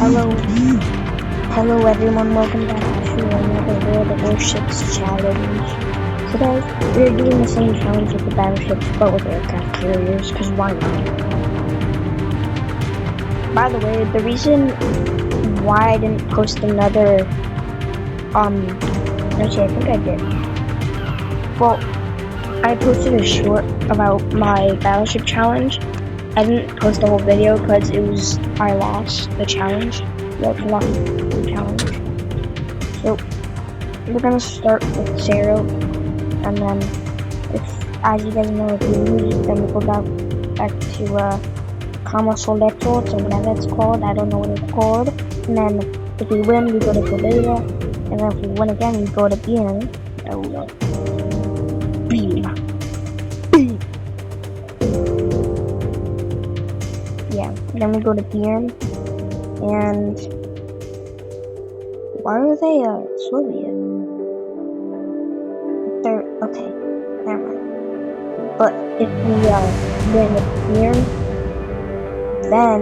Hello, hello everyone, welcome back to another World of Warships challenge. Today, we're doing the same challenge with the battleships, but with aircraft carriers, because why not? By the way, the reason why I didn't post another, actually I think I did. Well, I posted a short about my battleship challenge. I didn't post the whole video because I lost the challenge. Well, I lost the challenge. So, we're gonna start with 0, and then, as you guys know, if we lose, then we go back to, Kama Soleto, so whatever it's called, I don't know what it's called. And then, if we win, we go to Toledo, and then if we win again, we go to Beam. Beam. Yeah, then we go to Beam, and why are they Soviet? They're okay, never mind. But if we win with Beam, then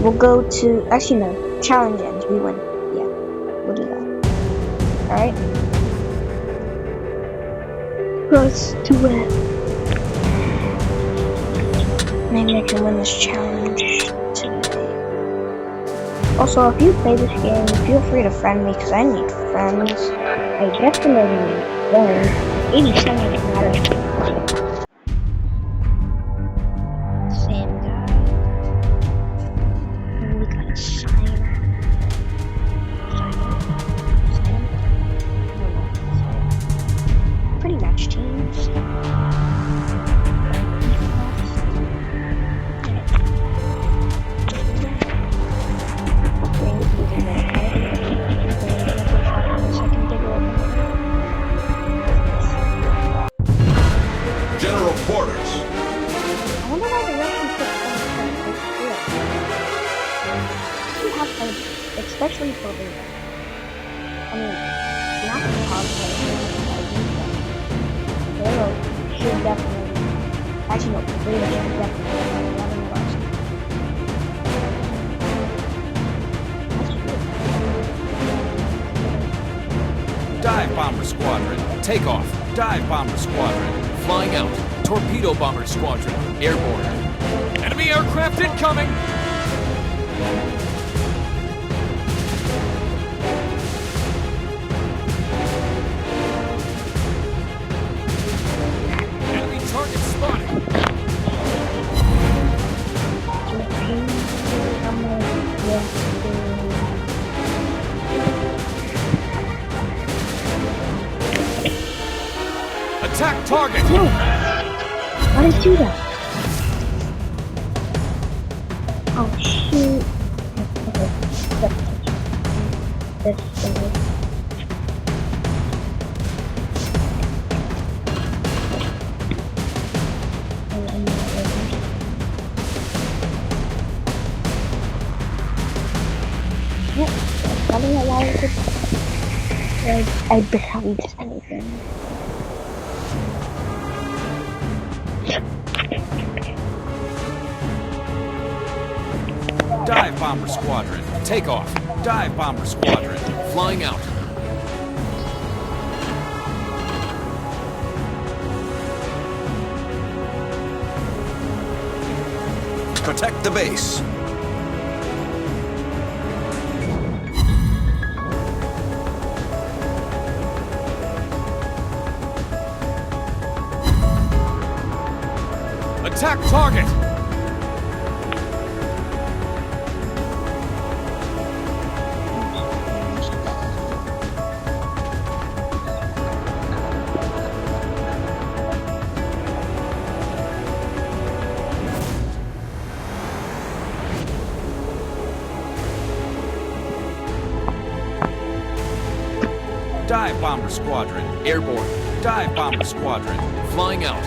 we'll go to actually no, challenge ends, we win. Yeah, we'll do that. Alright? Let's do it. Maybe I can win this challenge today. Also, if you play this game, feel free to friend me, because I need friends. I definitely need friends. 87 doesn't matter. Same guy. And we got a sign. Pretty match teams. General quarters. I wonder why the Russians put we have some, especially for the, I mean, not the hardware, they should definitely, actually no, they should definitely 11 of us. Dive Bomber Squadron, take off. Dive Bomber Squadron, flying out. Torpedo Bomber Squadron, airborne. Enemy aircraft incoming! Enemy target spotted. Attack target! No! Why did I do that? Oh shoot. I barely did anything. Dive Bomber Squadron, take off. Dive Bomber Squadron, flying out. Protect the base. Attack target! Dive Bomber Squadron, airborne. Dive Bomber Squadron, flying out.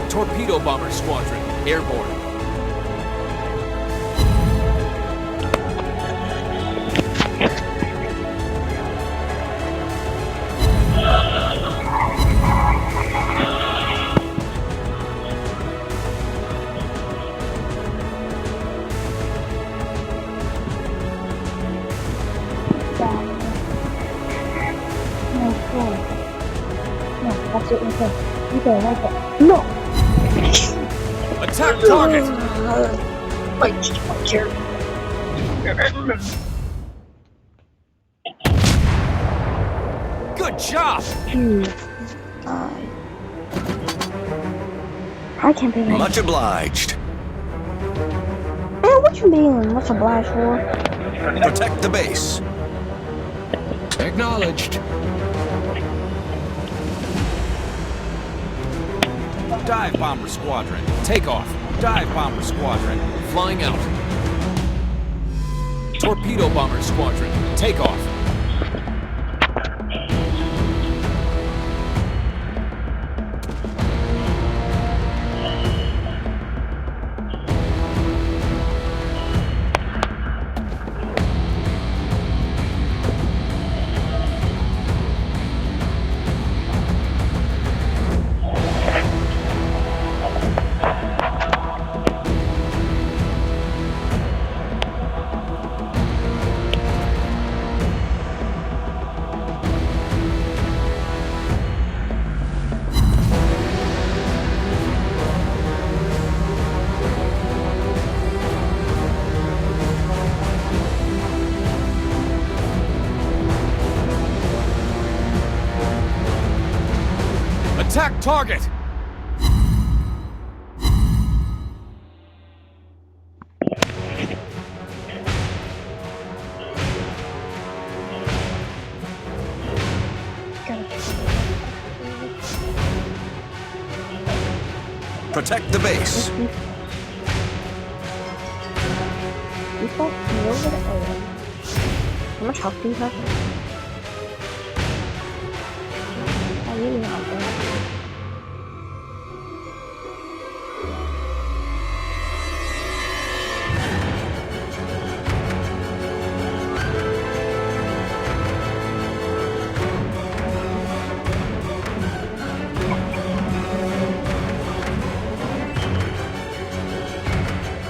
Torpedo Bomber Squadron, airborne. sit right there. You go right there. No! Attack target! Like, just right here. Good job! I can't be like, Much obliged. man, what you being? What's obliged for? Protect the base. Acknowledged. Dive bomber squadron, take off. Dive bomber squadron, flying out. Torpedo bomber squadron, take off. Attack target! Protect the base. How much health do you have? I really not there.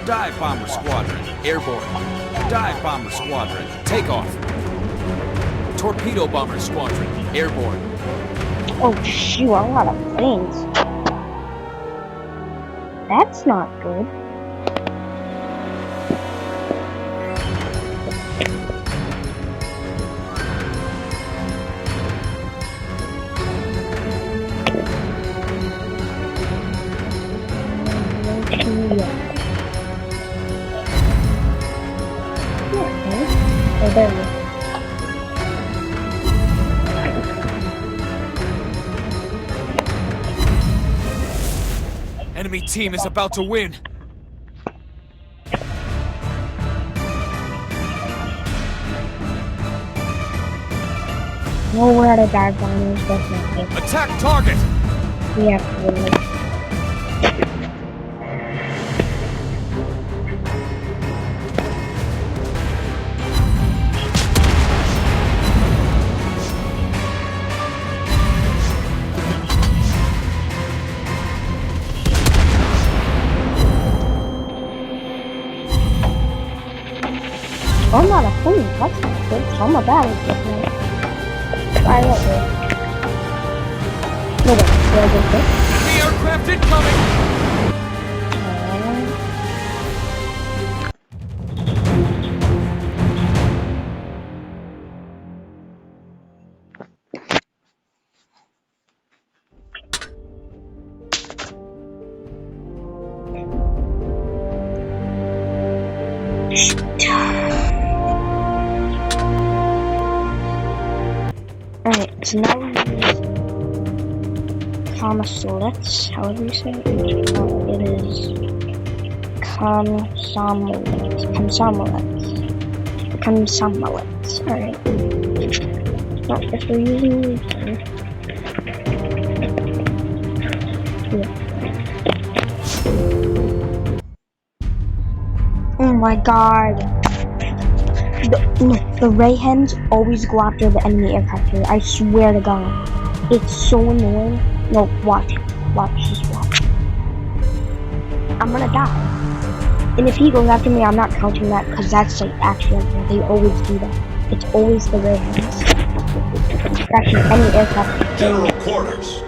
Dive bomber squadron, airborne. Dive bomber squadron, take off. Torpedo bomber squadron, airborne. Oh shoot, a lot of things. That's not good. Oh, there we go. Enemy team is about to win. No, we're at a dive bombers, that's not good. Attack target! We have to win this. I'm not a queen, that's not good. So I'm a battle different. Fire up there. No, wait, did I get this? Enemy aircraft incoming! Alright, so now we use Comsolets, however you say it. It is Comsolets. Alright. Well, if we're using these, yeah. Oh my god. The ray hens always go after the enemy aircraft carrier. I swear to God. It's so annoying. No, watch. Just watch. I'm gonna die. And if he goes after me, I'm not counting that because that's like accidental. They always do that. It's always the ray hens. Actually, any aircraft carrier. General quarters.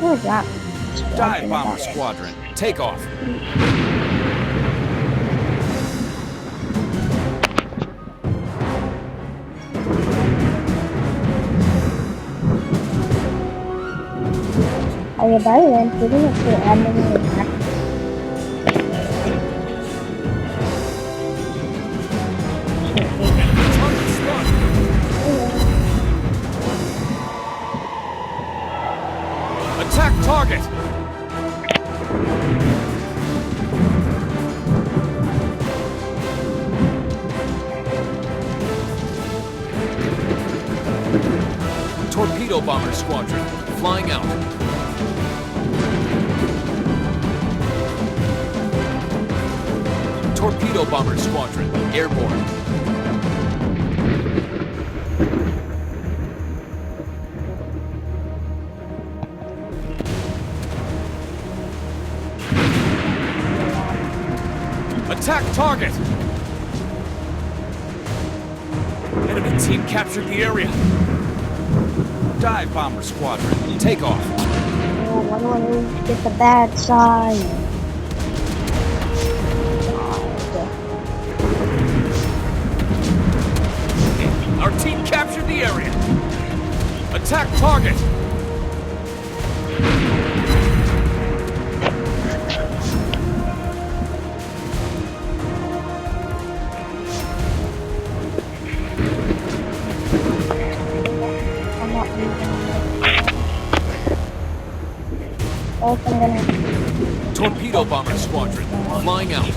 Who is that? Dive bomber squadron, take off. Are you by the way, including if you're admin the attack? Target spot. Attack target. Torpedo bomber squadron, flying out. Torpedo bomber squadron, airborne. Attack target! Enemy team captured the area. Dive bomber squadron, take off. Oh, why do I get the bad side? Our team captured the area. Attack target! I'm not leaving. Oh, I'm gonna. Torpedo bomber squadron, flying out.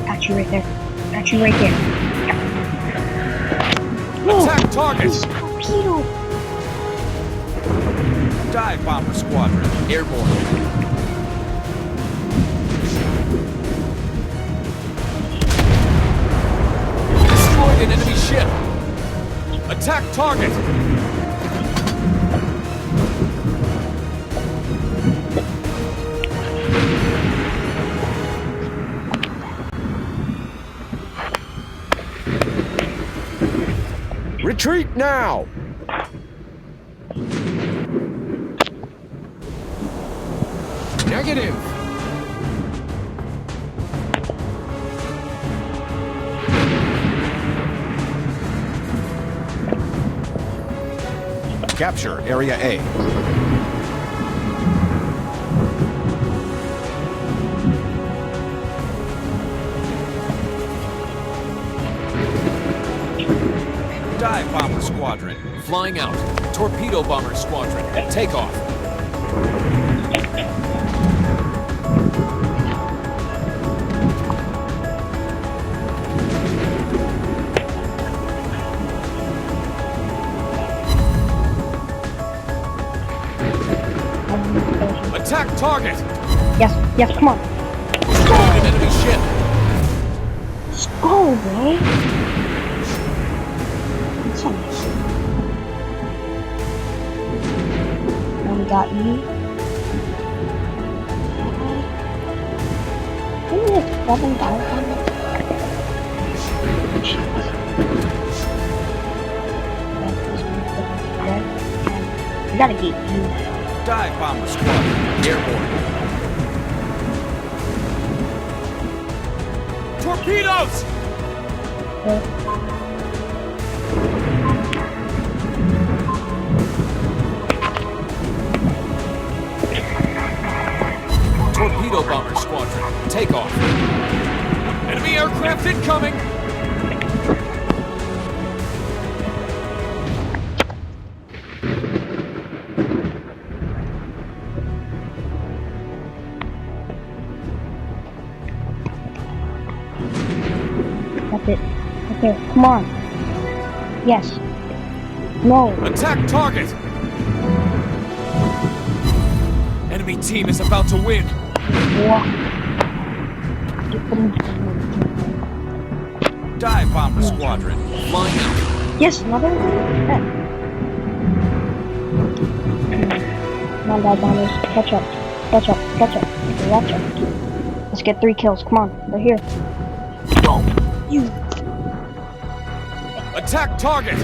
Got you right there. Got you right there. Attack target! Torpedo! Dive bomber squadron, airborne. Destroyed an enemy ship. Attack target! Retreat now! Negative! Capture Area A. Dive bomber squadron, flying out. Torpedo bomber squadron, take off. Attack target! Yes, yes, come on. Destroyed an enemy ship. Let's go, bro. What's up? Now we got you. Didn't we have 7 dive bombers? We gotta get you. Dive bomber squadron, airborne. Torpedoes! Torpedo bomber squadron, take off. Enemy aircraft incoming! That's it. Okay, come on. Yes. No. Attack target! Enemy team is about to win. Dive bomber squadron, flying out. Yes, another one. Come on, dive bombers, catch up. Catch up, catch up, catch up. Let's get 3 kills. Come on, right here. Go, you. Attack target!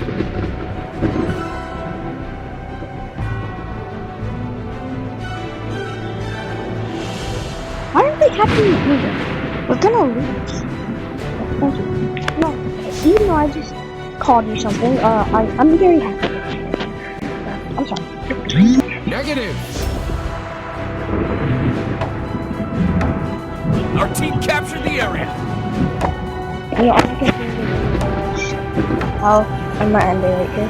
Why are they happy with me? We're gonna lose. Thank you. No, even though I just called you something, I'm very happy. I'm sorry. Negative! Our team captured the area! You know, all I can do is... Oh, I'm not ending right here.